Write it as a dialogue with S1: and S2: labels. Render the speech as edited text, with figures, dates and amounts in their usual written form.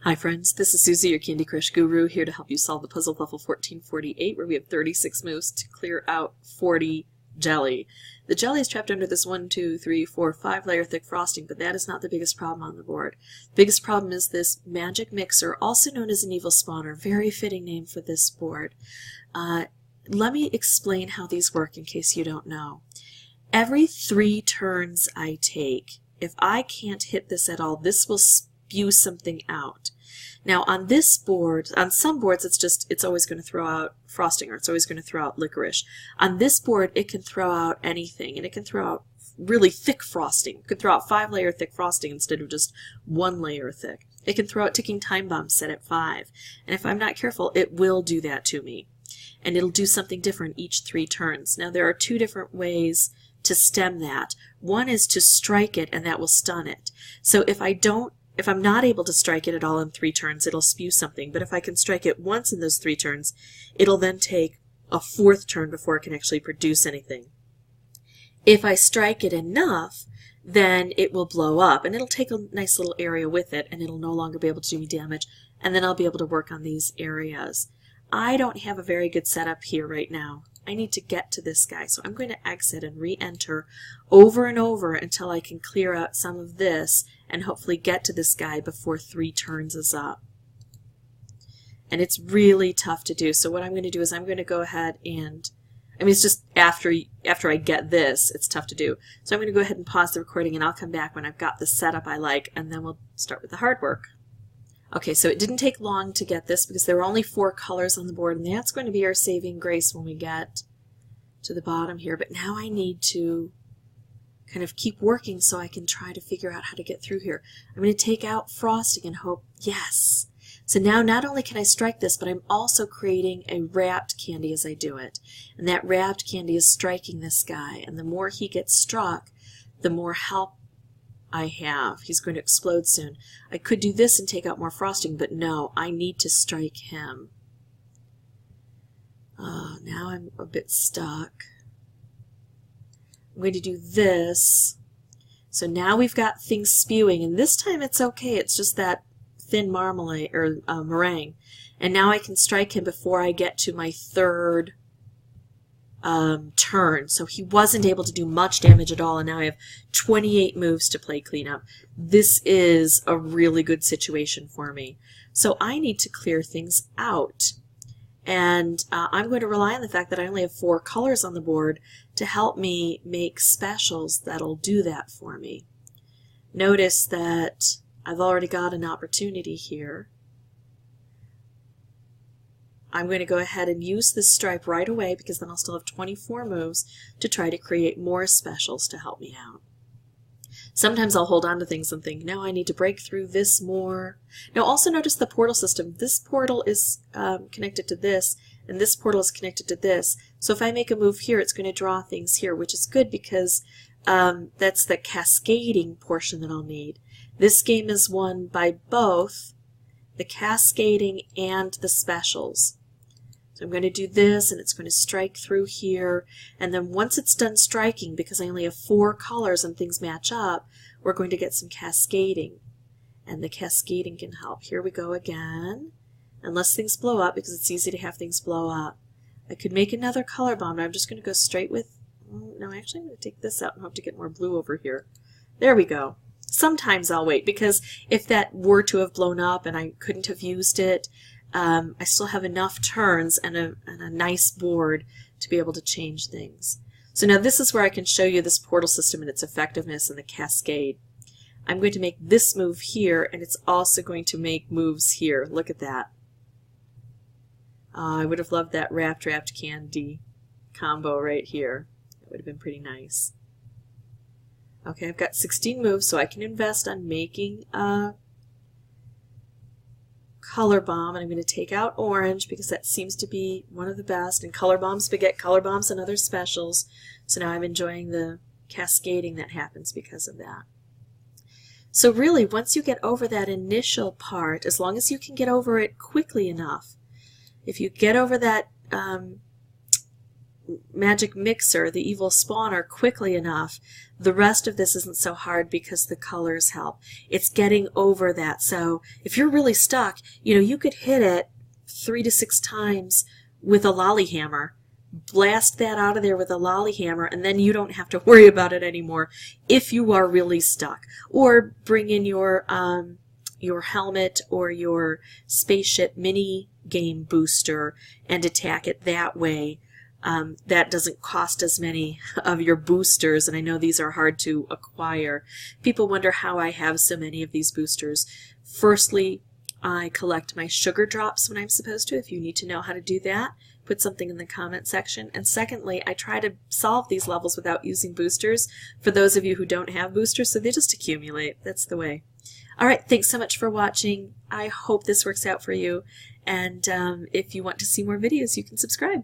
S1: Hi friends, this is Suzy, your Candy Crush Guru, here to help you solve the puzzle level 1448, where we have 36 moves to clear out 40 jelly. The jelly is trapped under this 1, 2, 3, 4, 5 layer thick frosting, but that is not the biggest problem on the board. The biggest problem is this magic mixer, also known as an evil spawner, very fitting name for this board. Let me explain how these work in case you don't know. Every 3 turns I take, if I can't hit this at all, this will spew something out. Now on this board, on some boards it's always going to throw out frosting, or it's always going to throw out licorice. On this board it can throw out anything, and it can throw out really thick frosting. It could throw out 5 layer thick frosting instead of just 1 layer thick. It can throw out ticking time bombs set at 5, and if I'm not careful it will do that to me. And it'll do something different each 3 turns. Now there are 2 different ways to stem that. One is to strike it and that will stun it. So if I'm not able to strike it at all in 3 turns, it'll spew something. But if I can strike it once in those 3 turns, it'll then take a 4th turn before it can actually produce anything. If I strike it enough, then it will blow up, and it'll take a nice little area with it, and it'll no longer be able to do me damage, and then I'll be able to work on these areas. I don't have a very good setup here right now. I need to get to this guy, so I'm going to exit and re-enter over and over until I can clear out some of this and hopefully get to this guy before 3 turns is up. And it's really tough to do, so what I'm going to do is I'm going to go ahead and, it's just after I get this, it's tough to do. So I'm going to go ahead and pause the recording, and I'll come back when I've got the setup I like, and then we'll start with the hard work. Okay, so it didn't take long to get this because there were only 4 colors on the board, and that's going to be our saving grace when we get to the bottom here. But now I need to kind of keep working so I can try to figure out how to get through here. I'm going to take out frosting and hope, yes. So now not only can I strike this, but I'm also creating a wrapped candy as I do it. And that wrapped candy is striking this guy, and the more he gets struck, the more help I have. He's going to explode soon. I could do this and take out more frosting, but no, I need to strike him. Now I'm a bit stuck. I'm going to do this. So now we've got things spewing, and this time it's okay. It's just that thin marmalade or meringue. And now I can strike him before I get to my 3rd turn. So he wasn't able to do much damage at all, and now I have 28 moves to play cleanup. This is a really good situation for me. So I need to clear things out. And I'm going to rely on the fact that I only have 4 colors on the board to help me make specials that'll do that for me. Notice that I've already got an opportunity here. I'm going to go ahead and use this stripe right away because then I'll still have 24 moves to try to create more specials to help me out. Sometimes I'll hold on to things and think, no, I need to break through this more. Now also notice the portal system. This portal is connected to this, and this portal is connected to this. So if I make a move here, it's going to draw things here, which is good because that's the cascading portion that I'll need. This game is won by both the cascading and the specials. So I'm going to do this, and it's going to strike through here, and then once it's done striking, because I only have 4 colors and things match up, we're going to get some cascading, and the cascading can help. Here we go again, unless things blow up, because it's easy to have things blow up. I could make another color bomb, but I'm just going to go straight with, no, actually I'm going to take this out and hope to get more blue over here. There we go. Sometimes I'll wait, because if that were to have blown up and I couldn't have used it, I still have enough turns and a nice board to be able to change things. So now this is where I can show you this portal system and its effectiveness and the cascade. I'm going to make this move here, and it's also going to make moves here. Look at that. I would have loved that wrapped candy combo right here. It would have been pretty nice. Okay, I've got 16 moves, so I can invest on making a color bomb, and I'm going to take out orange because that seems to be one of the best, and color bombs beget color bombs and other specials. So now I'm enjoying the cascading that happens because of that. So really, once you get over that initial part, as long as you can get over it quickly enough, if you get over that magic mixer, the evil spawner, quickly enough, the rest of this isn't so hard because the colors help. It's getting over that. So if you're really stuck, you could hit it 3 to 6 times with a lolly hammer. Blast that out of there with a lolly hammer, and then you don't have to worry about it anymore if you are really stuck. Or bring in your helmet or your spaceship mini game booster and attack it that way. That doesn't cost as many of your boosters, and I know these are hard to acquire. People wonder how I have so many of these boosters. Firstly, I collect my sugar drops when I'm supposed to. If you need to know how to do that, put something in the comment section. And secondly, I try to solve these levels without using boosters for those of you who don't have boosters, so they just accumulate. That's the way. Alright, thanks so much for watching. I hope this works out for you. And if you want to see more videos, you can subscribe.